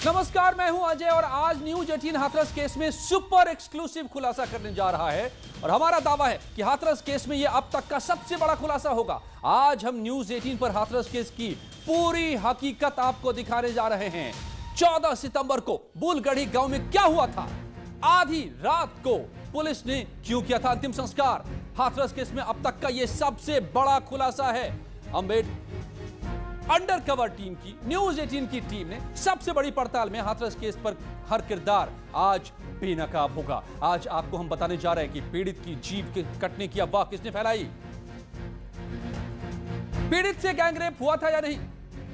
नमस्कार, मैं हूं अजय और आज न्यूज 18 हाथरस केस में सुपर एक्सक्लूसिव खुलासा करने जा रहा है और हमारा दावा है कि हाथरस केस में यह अब तक का सबसे बड़ा खुलासा होगा। आज हम न्यूज 18 पर हाथरस केस की पूरी हकीकत आपको दिखाने जा रहे हैं। 14 सितंबर को बुलगढ़ी गांव में क्या हुआ था, आधी रात को पुलिस ने क्यों किया था अंतिम संस्कार, हाथरस केस में अब तक का यह सबसे बड़ा खुलासा है। अंडरकवर टीम की, न्यूज 18 की टीम ने सबसे बड़ी पड़ताल में हाथरस केस पर हर किरदार आज बेनकाब होगा। आज आपको हम बताने जा रहे हैं कि पीड़ित की जीभ के कटने की अफवाह किसने फैलाई, पीड़ित से गैंगरेप हुआ था या नहीं,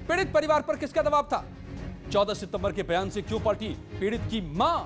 पीड़ित परिवार पर किसका दबाव था, 14 सितंबर के बयान से क्यों पलटी पीड़ित की मां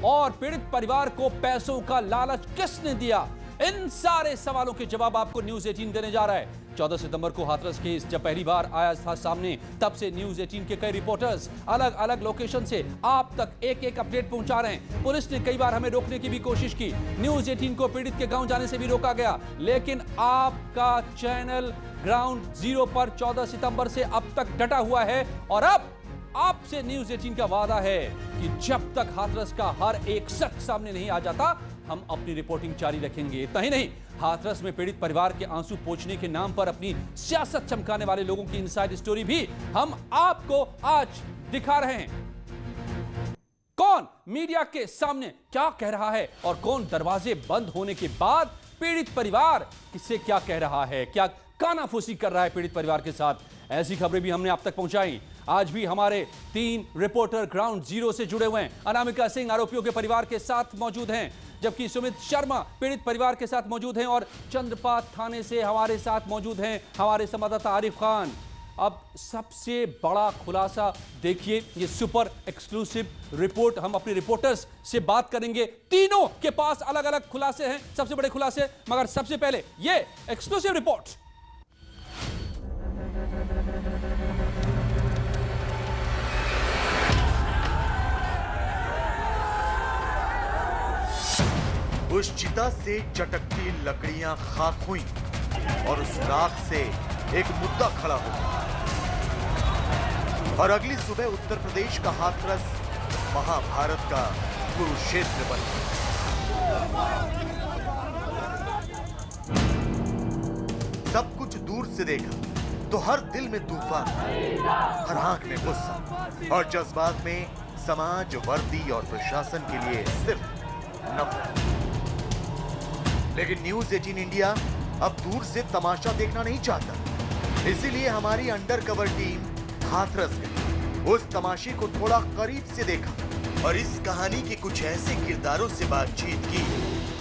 और पीड़ित परिवार को पैसों का लालच किसने दिया। इन सारे सवालों के जवाब आपको न्यूज 18 देने जा रहा है। 14 सितंबर को हाथरस केस जब पहली बार आया था सामने, तब से न्यूज 18 के कई रिपोर्टर्स अलग अलग लोकेशन से आप तक एक एक अपडेट पहुंचा रहे हैं। पुलिस ने कई बार हमें रोकने की भी कोशिश की, न्यूज 18 को पीड़ित के गांव जाने से भी रोका गया, लेकिन आपका चैनल ग्राउंड जीरो पर 14 सितंबर से अब तक डटा हुआ है और अब आपसे न्यूज 18 का वादा है कि जब तक हाथरस का हर एक सच सामने नहीं आ जाता, हम अपनी रिपोर्टिंग जारी रखेंगे। इतना ही नहीं, हाथरस में पीड़ित परिवार के आंसू पोंछने के नाम पर अपनी सियासत चमकाने वाले लोगों की इनसाइड स्टोरी भी हम आपको आज दिखा रहे हैं। कौन मीडिया के सामने क्या कह रहा है और कौन दरवाजे बंद होने के बाद पीड़ित परिवार किससे क्या कह रहा है, क्या कानाफूसी कर रहा है पीड़ित परिवार के साथ, ऐसी खबरें भी हमने आप तक पहुंचाई। आज भी हमारे 3 रिपोर्टर ग्राउंड जीरो से जुड़े हुए हैं। अनामिका सिंह आरोपियों के परिवार के साथ मौजूद हैं, जबकि सुमित शर्मा पीड़ित परिवार के साथ मौजूद हैं और चंद्रपात थाने से हमारे साथ मौजूद हैं हमारे संवाददाता आरिफ खान। अब सबसे बड़ा खुलासा देखिए, ये सुपर एक्सक्लूसिव रिपोर्ट, हम अपने रिपोर्टर्स से बात करेंगे, तीनों के पास अलग अलग खुलासे हैं, सबसे बड़े खुलासे, मगर सबसे पहले ये एक्सक्लूसिव रिपोर्ट। उस चिता से चटकती लकड़ियां खाक हुई और उस राख से एक मुद्दा खड़ा हो गया और अगली सुबह उत्तर प्रदेश का हाथरस महाभारत का कुरुक्षेत्र बन गया। सब कुछ दूर से देखा तो हर दिल में तूफान, हर आंख में गुस्सा और जज्बात में समाज, वर्दी और प्रशासन के लिए सिर्फ नफरत। लेकिन न्यूज 18 इंडिया अब दूर से तमाशा देखना नहीं चाहता, इसीलिए हमारी अंडरकवर टीम हाथरस गई, उस तमाशे को थोड़ा करीब से देखा और इस कहानी के कुछ ऐसे किरदारों से बातचीत की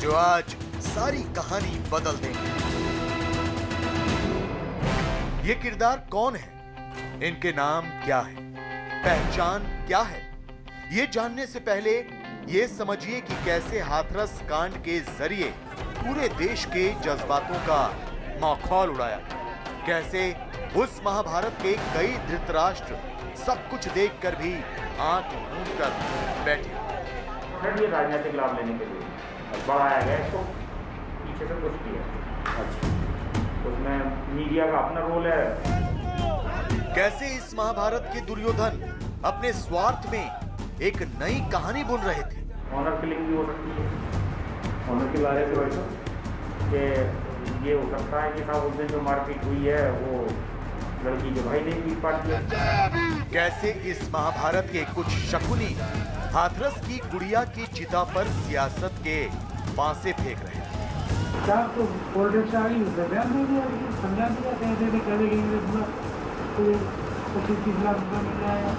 जो आज सारी कहानी बदल देंगे। ये किरदार कौन है, इनके नाम क्या है, पहचान क्या है, ये जानने से पहले ये समझिए कि कैसे हाथरस कांड के जरिए पूरे देश के जज्बातों का मखौल उड़ाया, कैसे उस महाभारत के कई धृतराष्ट्र सब कुछ देखकर भी आंख मूंद कर बैठे। ये राजनीतिक लाभ लेने के लिए बढ़ाया गया, इसको पीछे से कुछ किया। अच्छा, उसमें मीडिया का अपना रोल है। कैसे इस महाभारत के दुर्योधन अपने स्वार्थ में एक नई कहानी बुन रहे थे। ऑनर किलिंग भी हो सकती है, ऑनर के बारे में वैसा कि ये हो सकता है कि साहब उस दिन जो मारपीट हुई है वो लड़की के भाई ने पीट पाट दिया। कैसे इस महाभारत के कुछ शकुनी हाथरस की गुड़िया की चिता पर सियासत के पासे फेंक रहे हैं। क्या तो पॉलिटिक्स आ गई, बयान दे दिया, समझा दिया, कैसे करेंगे तो 25-30 लाख रुपया मिल जाएगा।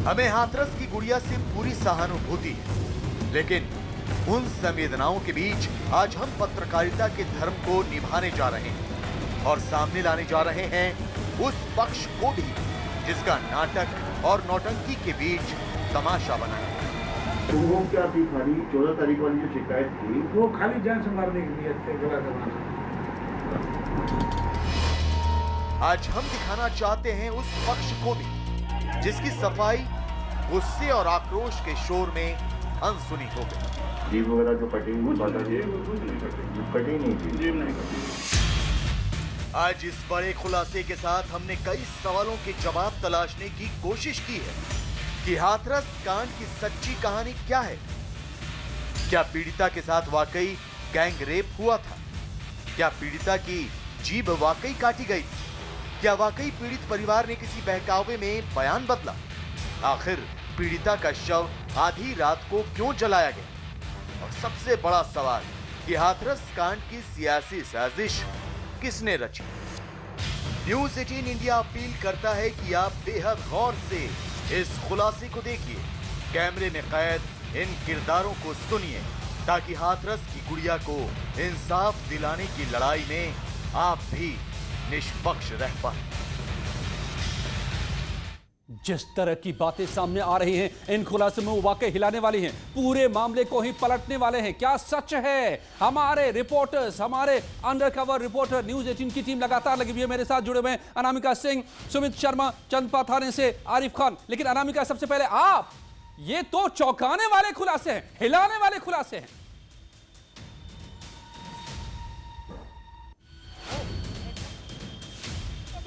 हमें हाथरस की गुड़िया से पूरी सहानुभूति है, लेकिन उन संवेदनाओं के बीच आज हम पत्रकारिता के धर्म को निभाने जा रहे हैं और सामने लाने जा रहे हैं उस पक्ष को भी जिसका नाटक और नौटंकी के बीच तमाशा बना है। वो क्या थी खाली 14 तारीख वाली जो शिकायत थी, वो खाली जान से मारने के लिए थे, गला करना। आज हम दिखाना चाहते हैं उस पक्ष को भी जिसकी सफाई गुस्से और आक्रोश के शोर में अनसुनी हो गई। जीव वगैरह जो कटी नहीं थी। आज इस बड़े खुलासे के साथ हमने कई सवालों के जवाब तलाशने की कोशिश की है, कि हाथरस कांड की सच्ची कहानी क्या है। क्या पीड़िता के साथ वाकई गैंग रेप हुआ था? क्या पीड़िता की जीभ वाकई काटी गई? क्या वाकई पीड़ित परिवार ने किसी बहकावे में बयान बदला? आखिर पीड़िता का शव आधी रात को क्यों जलाया गया? और सबसे बड़ा सवाल कि हाथरस कांड की सियासी साजिश किसने रची? न्यूज़ 18 इंडिया अपील करता है कि आप बेहद गौर से इस खुलासे को देखिए, कैमरे में कैद इन किरदारों को सुनिए, ताकि हाथरस की गुड़िया को इंसाफ दिलाने की लड़ाई में आप भी निष्पक्ष रह पाए। जिस तरह की बातें सामने आ रही हैं, इन खुलासों में वो वाकई हिलाने वाली हैं, पूरे मामले को ही पलटने वाले हैं। क्या सच है? हमारे रिपोर्टर्स, हमारे अंडरकवर रिपोर्टर न्यूज़ 18 की टीम लगातार लगी हुई है। मेरे साथ जुड़े हुए हैं अनामिका सिंह, सुमित शर्मा, चंदपा थाने से आरिफ खान। लेकिन अनामिका, सबसे पहले आप, ये तो चौंकाने वाले खुलासे हैं, हिलाने वाले खुलासे हैं।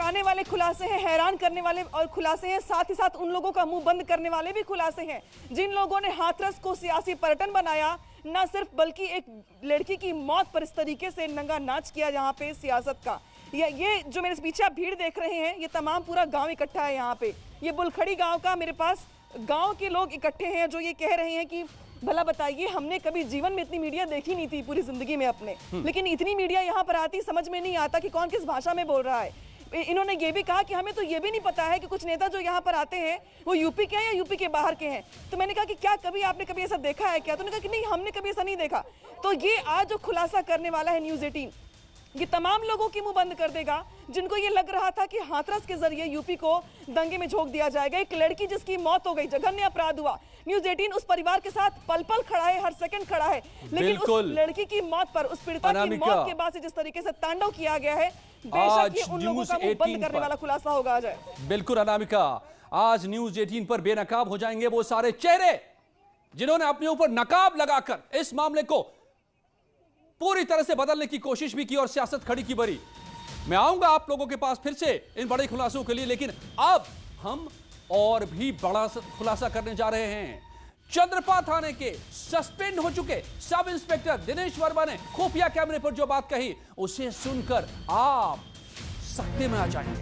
आने वाले खुलासे हैं, हैरान करने वाले और खुलासे हैं, साथ ही साथ उन लोगों का मुंह बंद करने वाले भी खुलासे हैं जिन लोगों ने हाथरस को सियासी पर्यटन बनाया, न सिर्फ बल्कि एक लड़की की मौत पर इस तरीके से नंगा नाच किया यहाँ पे सियासत का। ये जो मेरे पीछे आप भीड़ देख रहे हैं, ये तमाम पूरा गांव इकट्ठा है यहाँ पे। ये बुलखड़ी गांव का मेरे पास गांव के लोग इकट्ठे हैं जो ये कह रहे हैं कि भला बताइए, हमने कभी जीवन में इतनी मीडिया देखी नहीं थी पूरी जिंदगी में अपने, लेकिन इतनी मीडिया यहाँ पर आती समझ में नहीं आता कि कौन किस भाषा में बोल रहा है। इन्होंने ये भी कहा कि हमें तो ये भी नहीं पता है कि कुछ नेता जो यहाँ पर आते हैं वो यूपी के हैं या यूपी के बाहर के हैं। तो मैंने कहा कि क्या कभी आपने कभी ऐसा देखा है क्या? तो उन्होंने कहा कि नहीं, हमने कभी ऐसा नहीं देखा। तो ये आज जो खुलासा करने वाला है न्यूज़ 18, ये तमाम लोगों की मुंह बंद कर देगा जिनको ये लग रहा था कि हाथरस के जरिए यूपी को दंगे में झोंक दिया जाएगा। एक लड़की जिसकी मौत हो गई, जघन्य अपराध हुआ, न्यूज़ 18 उस परिवार के साथ पल पल खड़ा है, हर सेकंड खड़ा है, लेकिन उस लड़की की मौत पर, उस पीड़िता की मौत के बाद से जिस तरीके से तांडव किया गया है, बेशक ये उन लोगों का मुंह बंद करने वाला खुलासा होगा। अजय, बिल्कुल अनामिका, आज न्यूज़ 18 पर बेनकाब हो जाएंगे वो सारे चेहरे जिन्होंने अपने ऊपर नकाब लगाकर इस मामले को पूरी तरह से बदलने की कोशिश भी की और सियासत खड़ी की बरी। मैं आऊंगा आप लोगों के पास फिर से इन बड़े खुलासों के लिए, लेकिन अब हम और भी बड़ा खुलासा करने जा रहे हैं। चंद्रपा थाने के सस्पेंड हो चुके सब इंस्पेक्टर दिनेश वर्मा ने खुफिया कैमरे पर जो बात कही, उसे सुनकर आप सकते में आ जाएंगे।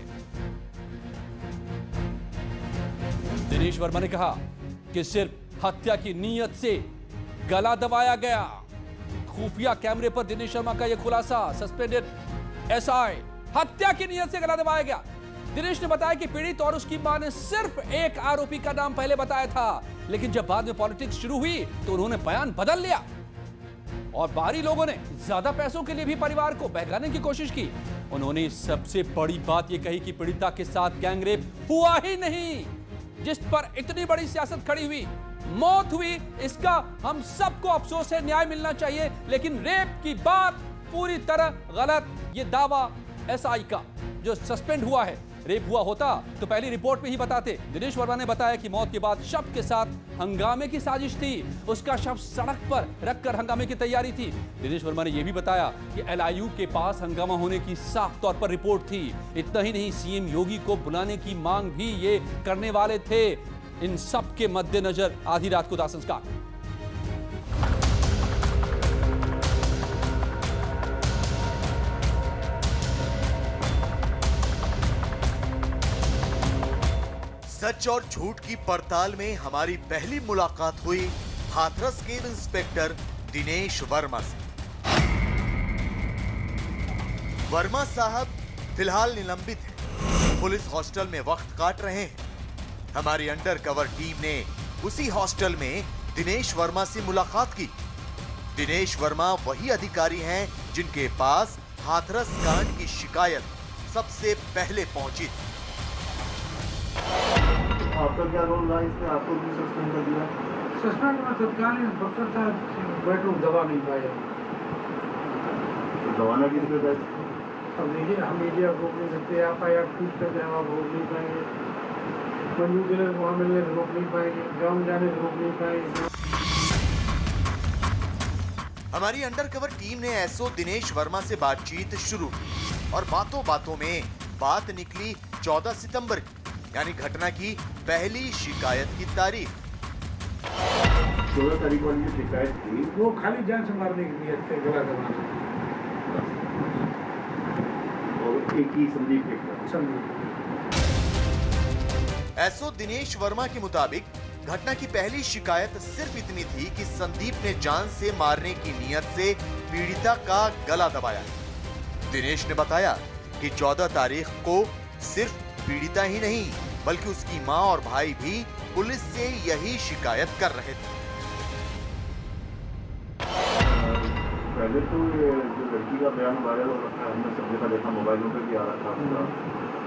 दिनेश वर्मा ने कहा कि सिर्फ हत्या की नीयत से गला दबाया गया। खुफिया कैमरे पर दिनेश वर्मा का यह खुलासा, सस्पेंडेड एसआई, हत्या की नीयत से गला दबाया गया। दिनेश ने बताया कि पीड़ित और उसकी मां ने सिर्फ एक आरोपी का नाम पहले बताया था, लेकिन जब बाद में पॉलिटिक्स शुरू हुई तो उन्होंने बयान बदल लिया और बाहरी लोगों ने ज्यादा पैसों के लिए भी परिवार को बहकाने की कोशिश की। उन्होंने सबसे बड़ी बात यह कही कि पीड़िता के साथ गैंगरेप हुआ ही नहीं, जिस पर इतनी बड़ी सियासत खड़ी हुई, मौत हुई, इसका हम सबको अफसोस है, न्याय मिलना चाहिए, लेकिन रेप की बात पूरी तरह गलत। ये दावा एसआई का जो सस्पेंड हुआ है, रेप हुआ होता तो पहली रिपोर्ट में ही बताते। दिनेश वर्मा ने बताया कि मौत के बाद शव के साथ हंगामे की साजिश थी, उसका शव सड़क पर रखकर हंगामे की तैयारी थी। दिनेश वर्मा ने यह भी बताया कि एलआईयू के पास हंगामा होने की साफ तौर पर रिपोर्ट थी। इतना ही नहीं, सीएम योगी को बुलाने की मांग भी ये करने वाले थे। इन सब के मद्देनजर आधी रात को दाह संस्कार। सच और झूठ की पड़ताल में हमारी पहली मुलाकात हुई हाथरस के इंस्पेक्टर दिनेश वर्मा से। वर्मा साहब फिलहाल निलंबित हैं, पुलिस हॉस्टल में वक्त काट रहे हैं। हमारी अंडरकवर टीम ने उसी हॉस्टल में दिनेश वर्मा से मुलाकात की। दिनेश वर्मा वही अधिकारी हैं जिनके पास हाथरस कांड की शिकायत सबसे पहले पहुंची थी। आपका क्या रोल रहा है इसमें? आपको भी सस्पेंड कर दिया? सस्पेंड में तत्कालीन इंस्पेक्टर था, बेडरूम दबा नहीं पाया। तो दबाना किस पे था? अब देखिए, हम मीडिया को नहीं सकते, FIR टूट तक हम आप रोक नहीं पाएंगे, मंजू जिले को वहाँ मिलने से रोक नहीं पाएंगे, गाँव जाने से रोक नहीं पाएंगे। हमारी अंडरकवर टीम ने एसओ दिनेश वर्मा से बातचीत शुरू की और बातों बातों में बात निकली 14 सितंबर की। यानी घटना की पहली शिकायत की तारीख। 16 तारीख वाली जो शिकायत थी वो खाली जान से मारने की नियत से गला दबाना। और एक ही संदीप के खिलाफ। संदीप एसओ दिनेश वर्मा के मुताबिक घटना की पहली शिकायत सिर्फ इतनी थी कि संदीप ने जान से मारने की नियत से पीड़िता का गला दबाया। दिनेश ने बताया कि 14 तारीख को सिर्फ पीड़िता ही नहीं बल्कि उसकी मां और भाई भी पुलिस से यही शिकायत कर रहे थे। पहले तो ये जो लड़की का बयान वायरल हो रखा है, हमने सब जगह देखा, मोबाइलों पे भी आ रहा था।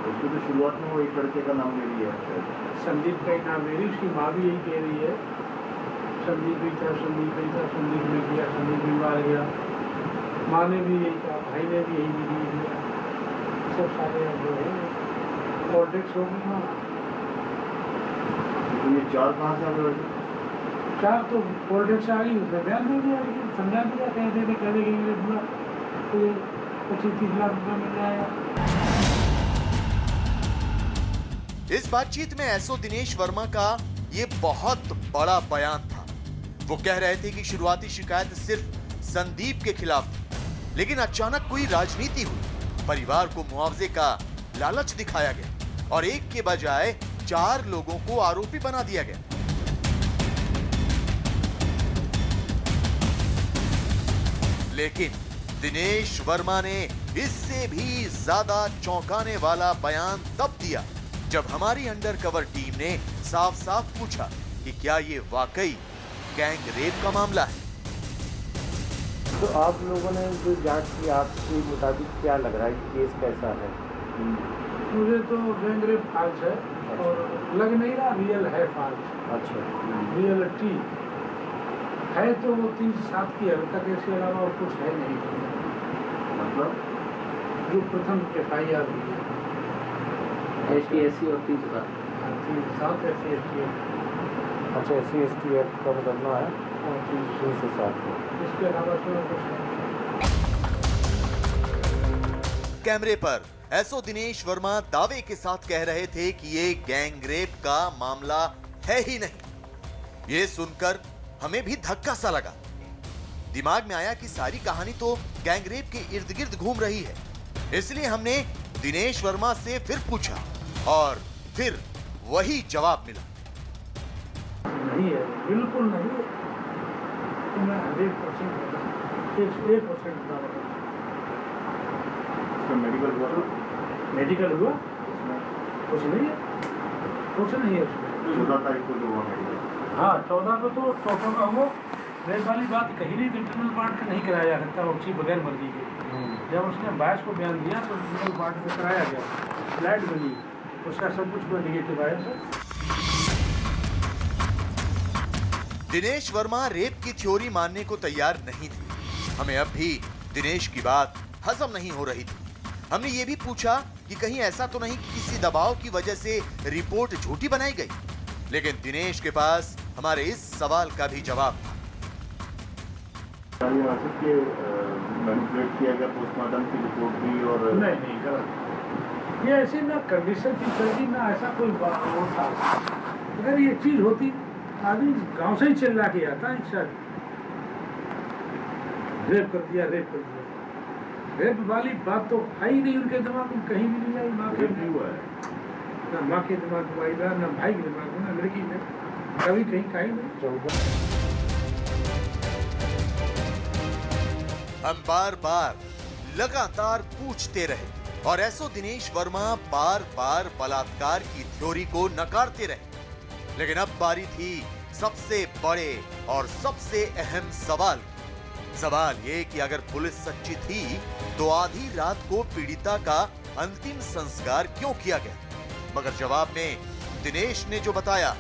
उसकी तो शुरुआत में वो एक लड़के का नाम ले लिया है, संदीप का ही नाम ले रही, उसकी माँ भी यही कह रही है संदीप ही था, संदीप ही था, संदीप ने किया, संदीप भी मार गया। माँ ने भी यही कहा, भाई ने भी यही भी दिया। सब सारे जो है पॉलिटिक्स हो गई। तो ये 4 कहाँ से आ गए? 4 तो पॉलिटिक्स आ गई, उसने बयान दे दिया, लेकिन समझा दिया कहते थे कहने के लिए पूरा 25-30 लाख रुपया मिल जाएगा। इस बातचीत में एसओ दिनेश वर्मा का ये बहुत बड़ा बयान था। वो कह रहे थे कि शुरुआती शिकायत सिर्फ संदीप के खिलाफ थी, लेकिन अचानक कोई राजनीति हुई, परिवार को मुआवजे का लालच दिखाया गया और एक के बजाय 4 लोगों को आरोपी बना दिया गया। लेकिन दिनेश वर्मा ने इससे भी ज्यादा चौंकाने वाला बयान तब दिया जब हमारी अंडरकवर टीम ने साफ साफ पूछा कि क्या ये वाकई गैंग रेप का मामला है। तो आप लोगों ने जो जांच की, आपके मुताबिक क्या लग रहा है कि केस कैसा है? मुझे तो गैंग रेप फाल्स है और लग नहीं रहा रियल है फाल्स। अच्छा, रियलिटी है तो वो 3-7 की हरकत, इसके अलावा और कुछ है नहीं। मतलब जो प्रथम FIR हुई है ST/SC और 3/7। 3-7 SC/ST। अच्छा, SC/ST एक्ट का मुकदमा है और 3-7। इसके अलावा तो कुछ है। कैमरे पर एसओ दिनेश वर्मा दावे के साथ कह रहे थे कि ये गैंग रेप का मामला है ही नहीं। ये सुनकर हमें भी धक्का सा लगा। दिमाग में आया कि सारी कहानी तो गैंग रेप के इर्द गिर्द घूम रही है, इसलिए हमने दिनेश वर्मा से फिर पूछा और फिर वही जवाब मिला। नहीं है, बिल्कुल नहीं है। तो मैं 100% बता, 1% बता रहा हूँ। इसका मेडिकल हुआ? मेडिकल हुआ? उसमें कुछ नहीं है, कुछ नहीं है उसमें। 14 तारीख को जो हुआ मेडिकल। हाँ, 14 को तो टोटो का हुआ। रेप वाली बात कही नहीं, इंटरनल पार्ट का नहीं कराया जा सकता उसकी बगैर मर्जी के। जब उसने 22 को बयान दिया तो इंटरनल पार्ट में कराया गया, फ्लैट बनी, उसका सब कुछ निगेटिव आया सर। दिनेश वर्मा रेप की थ्योरी मानने को तैयार नहीं थे। हमें अब भी दिनेश की बात हजम नहीं हो रही थी। हमने ये भी पूछा कि कहीं ऐसा तो नहीं कि किसी दबाव की वजह से रिपोर्ट झूठी बनाई गई, लेकिन दिनेश के पास हमारे इस सवाल का भी जवाब था। मैनिपुलेट किया गया, पोस्टमार्टम की रिपोर्ट भी और नहीं गलत। ये ऐसी ना कंडीशन थी चलती, ना ऐसा कोई वो था। अगर ये चीज होती आदमी गांव से ही चिल्ला के आता है, सर रेप कर दिया, रेप कर दिया। रेप वाली बात तो आई नहीं उनके दिमाग में, कहीं भी नहीं आई। माँ के नहीं हुआ है, ना माँ के दिमाग में आई, ना भाई के दिमाग में, ना लड़की में, कभी कहीं का ही नहीं। हम बार बार लगातार पूछते रहे और एसओ दिनेश वर्मा बार बार बलात्कार की थ्योरी को नकारते रहे, लेकिन अब बारी थी सबसे बड़े और सबसे अहम सवाल की। सवाल ये कि अगर पुलिस सच्ची थी तो आधी रात को पीड़िता का अंतिम संस्कार क्यों किया गया? मगर जवाब में दिनेश ने जो बताया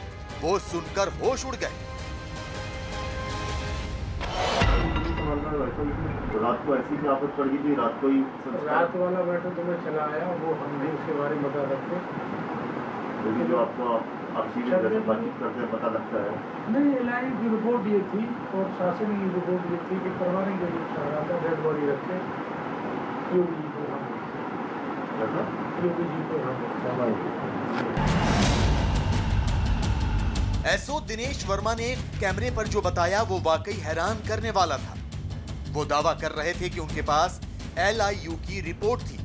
वो सुनकर होश उड़ गए। रात को ऐसी भी आफत पड़ गई थी, रात को ही रात वाला मैटर तो मैं चला आया, वो हम नहीं उसके बारे में बता सकते। लेकिन जो आपको आप सीधे घर से बातचीत करते हैं पता लगता है। नहीं, एलआई की रिपोर्ट ये थी और शासन की रिपोर्ट ये थी कि पारिवारिक गरीब चाह रहा था डेड बॉडी रखे योगी जी को हम एसओ दिनेश वर्मा ने कैमरे पर जो बताया वो वाकई हैरान करने वाला था। वो दावा कर रहे थे कि उनके पास LIU की रिपोर्ट थी,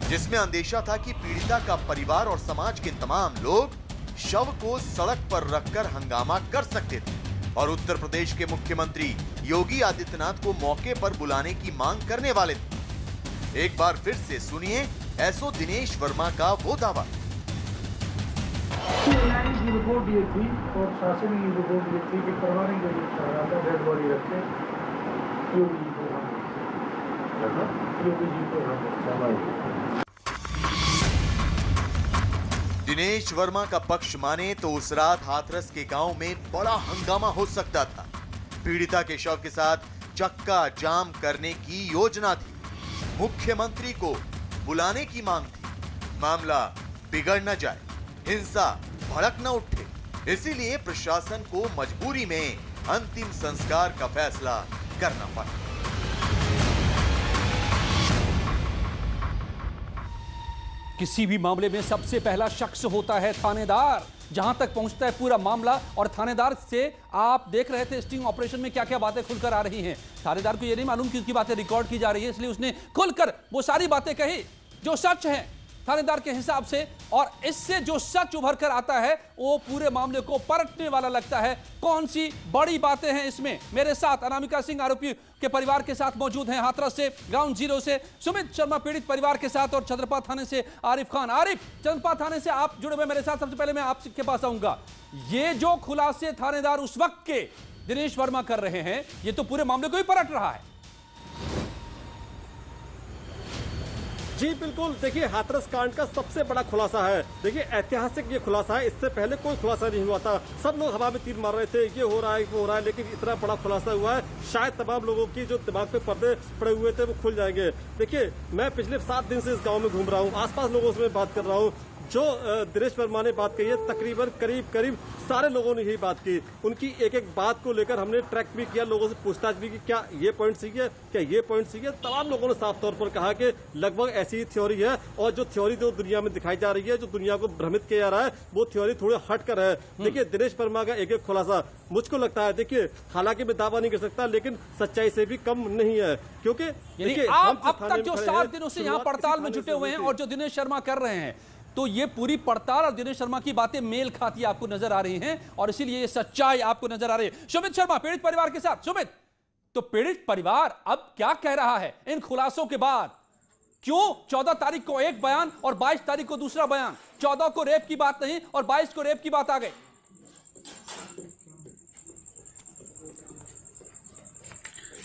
जिसमें अंदेशा था कि पीड़िता का परिवार और समाज के तमाम लोग शव को सड़क पर रखकर हंगामा कर सकते थे और उत्तर प्रदेश के मुख्यमंत्री योगी आदित्यनाथ को मौके पर बुलाने की मांग करने वाले थे। एक बार फिर से सुनिए एसओ दिनेश वर्मा का वो दावा। की रिपोर्ट ये थी और शासन की रिपोर्ट ये थी कि करवाने के लिए चाह रहा था डेड बॉडी रखे योगी जी को दिनेश वर्मा का पक्ष माने तो उस रात हाथरस के गांव में बड़ा हंगामा हो सकता था। पीड़िता के शव के साथ चक्का जाम करने की योजना थी, मुख्यमंत्री को बुलाने की मांग थी, मामला बिगड़ न जाए, हिंसा भड़क न उठे, इसीलिए प्रशासन को मजबूरी में अंतिम संस्कार का फैसला करना पड़ा। किसी भी मामले में सबसे पहला शख्स होता है थानेदार। जहां तक पहुंचता है पूरा मामला, और थानेदार से आप देख रहे थे स्टिंग ऑपरेशन में क्या क्या बातें खुलकर आ रही हैं। थानेदार को यह नहीं मालूम कि उसकी बातें रिकॉर्ड की जा रही है, इसलिए उसने खुलकर वो सारी बातें कही जो सच है थानेदार के हिसाब से, और इससे जो सच उभर कर आता है वो पूरे मामले को पलटने वाला लगता है। कौन सी बड़ी बातें हैं इसमें? मेरे साथ अनामिका सिंह आरोपी के परिवार के साथ मौजूद हैं, हाथरस से ग्राउंड जीरो से सुमित शर्मा पीड़ित परिवार के साथ, और चंद्रपा थाने से आरिफ खान। आरिफ, चंद्रपा थाने से आप जुड़े हुए मेरे साथ। सबसे पहले मैं आपके पास आऊंगा, ये जो खुलासे थानेदार उस वक्त के दिनेश वर्मा कर रहे हैं, ये तो पूरे मामले को ही पलट रहा है। जी बिल्कुल, देखिए हाथरस कांड का सबसे बड़ा खुलासा है। देखिए ऐतिहासिक ये खुलासा है, इससे पहले कोई खुलासा नहीं हुआ था। सब लोग हवा में तीर मार रहे थे, ये हो रहा है वो हो रहा है, लेकिन इतना बड़ा खुलासा हुआ है, शायद तमाम लोगों की जो दिमाग पे पर्दे पड़े हुए थे वो खुल जाएंगे। देखिए मैं पिछले 7 दिन से इस गाँव में घूम रहा हूँ, आसपास लोगों से मैं बात कर रहा हूँ। जो दिनेश वर्मा ने बात कही है, तकरीबन करीब सारे लोगों ने यही बात की। उनकी एक एक बात को लेकर हमने ट्रैक भी किया, लोगों से पूछताछ भी की, क्या ये पॉइंट सही है, क्या ये पॉइंट सही है। तमाम लोगों ने साफ तौर पर कहा कि लगभग ऐसी ही थ्योरी है, और जो थ्योरी जो दुनिया में दिखाई जा रही है, जो दुनिया को भ्रमित किया जा रहा है, वो थ्योरी थोड़ी हटकर है। देखिए दिनेश वर्मा का एक एक खुलासा मुझको लगता है, देखिए हालांकि मैं दावा नहीं कर सकता, लेकिन सच्चाई से भी कम नहीं है, क्योंकि देखिए आप अब तक जो 7 दिनों से यहाँ पड़ताल में जुटे हुए हैं और जो दिनेश शर्मा कर रहे हैं, तो ये पूरी पड़ताल और दिनेश शर्मा की बातें मेल खाती आपको नजर आ रही हैं, और इसीलिए ये सच्चाई आपको नजर आ रही है। सुमित शर्मा पीड़ित परिवार के साथ। सुमित, तो पीड़ित परिवार अब क्या कह रहा है इन खुलासों के बाद? क्यों 14 तारीख को एक बयान और 22 तारीख को दूसरा बयान? 14 को रेप की बात नहीं और 22 को रेप की बात आ गई।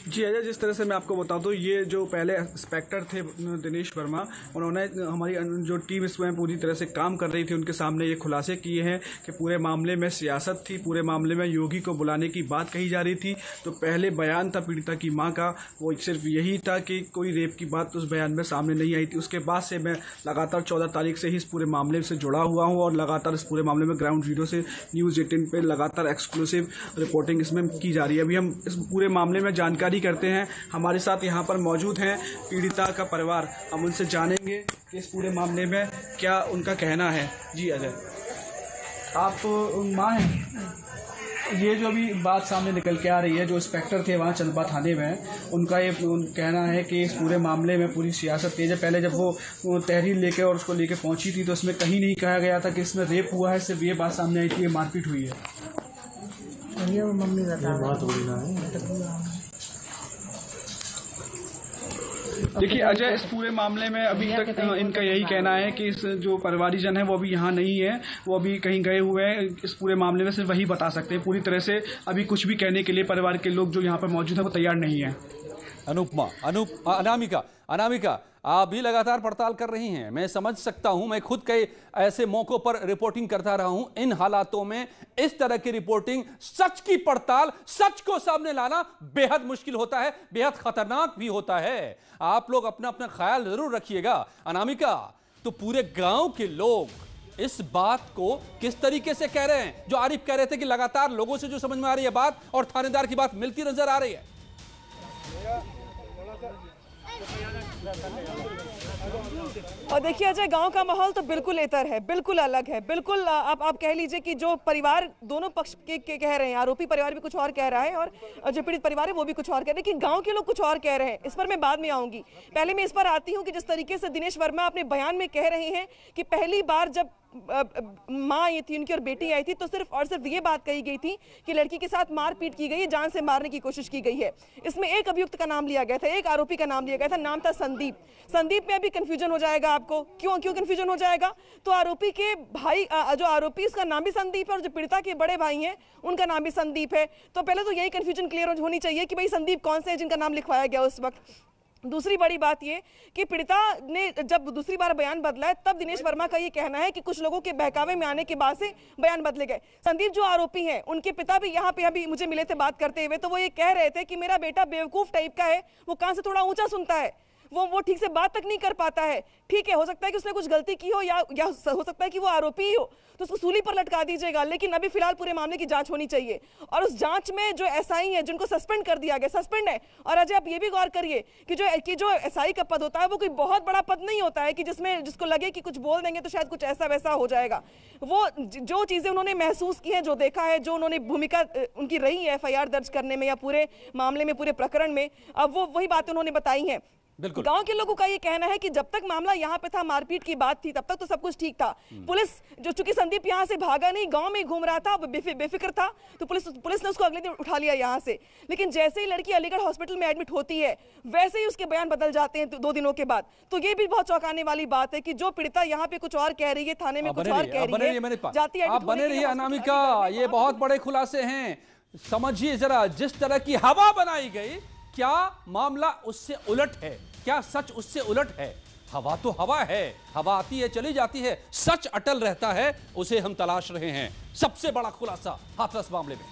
जी अजय, जिस तरह से मैं आपको बता दूं, ये जो पहले इंस्पेक्टर थे दिनेश वर्मा, उन्होंने हमारी जो टीम इसमें पूरी तरह से काम कर रही थी, उनके सामने ये खुलासे किए हैं कि पूरे मामले में सियासत थी, पूरे मामले में योगी को बुलाने की बात कही जा रही थी। तो पहले बयान था पीड़िता की मां का, वो सिर्फ यही था कि कोई रेप की बात उस बयान में सामने नहीं आई थी। उसके बाद से मैं लगातार 14 तारीख से ही इस पूरे मामले से जुड़ा हुआ हूँ, और लगातार इस पूरे मामले में ग्राउंड जीरो से न्यूज़ 18 पे लगातार एक्सक्लूसिव रिपोर्टिंग इसमें की जा रही है। अभी हम इस पूरे मामले में जानकारी करते हैं। हमारे साथ यहाँ पर मौजूद हैं पीड़िता का परिवार, हम उनसे जानेंगे कि इस पूरे मामले में क्या उनका कहना है। जी अजय, आप तो माँ हैं, ये जो अभी बात सामने निकल के आ रही है, जो इंस्पेक्टर थे वहाँ चंदपा थाने में, उनका ये कहना है कि इस पूरे मामले में पूरी सियासत तेज है। पहले जब वो तहरीर लेके और उसको लेके पहुँची थी, तो इसमें कहीं नहीं कहा गया था कि इसमें रेप हुआ है, सिर्फ ये बात सामने आई थी, ये मारपीट हुई है। ये मम्मी बता देखिए अजय, इस पूरे मामले में अभी तक इनका यही कहना है कि इस जो परिवारीजन है वो अभी यहाँ नहीं है, वो अभी कहीं गए हुए हैं। इस पूरे मामले में सिर्फ वही बता सकते हैं, पूरी तरह से अभी कुछ भी कहने के लिए परिवार के लोग जो यहाँ पर मौजूद हैं वो तैयार नहीं है। अनामिका, आप भी लगातार पड़ताल कर रही हैं, मैं समझ सकता हूं। मैं खुद कई ऐसे मौकों पर रिपोर्टिंग करता रहा हूं। इन हालातों में इस तरह की रिपोर्टिंग, सच की पड़ताल, सच को सामने लाना बेहद मुश्किल होता है, बेहद खतरनाक भी होता है। आप लोग अपना अपना ख्याल जरूर रखिएगा। अनामिका, तो पूरे गांव के लोग इस बात को किस तरीके से कह रहे हैं? जो आरिफ कह रहे थे कि लगातार लोगों से जो समझ में आ रही है बात और थानेदार की बात मिलती नजर आ रही है। और देखिए अजय, गांव का माहौल तो बिल्कुल इतर है, बिल्कुल अलग है, बिल्कुल आप कह लीजिए कि जो परिवार दोनों पक्ष के कह रहे हैं, आरोपी परिवार भी कुछ और कह रहा है और जो पीड़ित परिवार है वो भी कुछ और कह रहे हैं, लेकिन गांव के लोग कुछ और कह रहे हैं। इस पर मैं बाद में आऊंगी। पहले मैं इस पर आती हूं कि जिस तरीके से दिनेश वर्मा अपने बयान में कह रहे हैं कि पहली बार जब माँ आई थी उनकी और बेटी आई थी तो सिर्फ और सिर्फ ये बात कही गई थी कि लड़की के साथ मारपीट की गई है, जान से मारने की कोशिश की गई है। इसमें एक अभियुक्त का नाम लिया गया था, एक आरोपी का नाम लिया गया था, नाम था संदीप। संदीप में अभी कंफ्यूजन हो जाएगा आपको। क्यों कंफ्यूजन हो जाएगा? तो आरोपी के भाई, जो आरोपी उसका नाम भी संदीप है और जो पीड़िता के बड़े भाई हैं उनका नाम भी संदीप है। तो पहले तो यही कंफ्यूजन क्लियर होनी चाहिए कि भाई संदीप कौन से हैं जिनका नाम लिखवाया गया उस वक्त। दूसरी बड़ी बात ये कि पीड़िता ने जब दूसरी बार बयान बदला है तब दिनेश वर्मा का ये कहना है कि कुछ लोगों के बहकावे में आने के बाद से बयान बदले गए। संदीप जो आरोपी हैं उनके पिता भी यहाँ पे अभी मुझे मिले थे बात करते हुए, तो वो ये कह रहे थे कि मेरा बेटा बेवकूफ टाइप का है, वो कान से थोड़ा ऊंचा सुनता है, वो ठीक से बात तक नहीं कर पाता है। ठीक है, हो सकता है कि उसने कुछ गलती की हो या हो सकता है कि वो आरोपी ही हो, तो उसको सूली पर लटका दीजिएगा, लेकिन अभी फिलहाल पूरे मामले की जांच होनी चाहिए। और उस जांच में जो एसआई है जिनको सस्पेंड कर दिया गया, सस्पेंड है। और अजय आप ये भी गौर करिए कि जो एसआई का पद होता है वो कोई बहुत बड़ा पद नहीं होता है कि जिसको लगे कि कुछ बोल देंगे तो शायद कुछ ऐसा वैसा हो जाएगा। वो जो चीजें उन्होंने महसूस की हैं, जो देखा है, जो उन्होंने भूमिका उनकी रही है एफआईआर दर्ज करने में या पूरे मामले में, पूरे प्रकरण में, अब वो वही बातें उन्होंने बताई हैं। गांव के लोगों का ये कहना है कि जब तक मामला यहाँ पे था, मारपीट की बात थी, तब तक तो सब कुछ ठीक था। पुलिस जो, चूंकि संदीप यहाँ से भागा नहीं, गांव में घूम रहा था, बेफिक्र था, तो पुलिस ने उसको अगले दिन उठा लिया यहाँ से। लेकिन जैसे ही लड़की अलीगढ़ हॉस्पिटल में एडमिट होती है वैसे ही उसके बयान बदल जाते हैं 2 दिनों के बाद। तो ये भी बहुत चौंकाने वाली बात है कि जो पीड़िता यहाँ पे कुछ और कह रही है, थाने में कुछ और कह रही है, जाती है। आप बने रहिए अनामिका, ये बहुत बड़े खुलासे हैं। समझिए जरा, जिस तरह की हवा बनाई गई, क्या मामला उससे उलट है? क्या सच उससे उलट है? हवा तो हवा है, हवा आती है चली जाती है, सच अटल रहता है, उसे हम तलाश रहे हैं। सबसे बड़ा खुलासा हाथरस मामले में।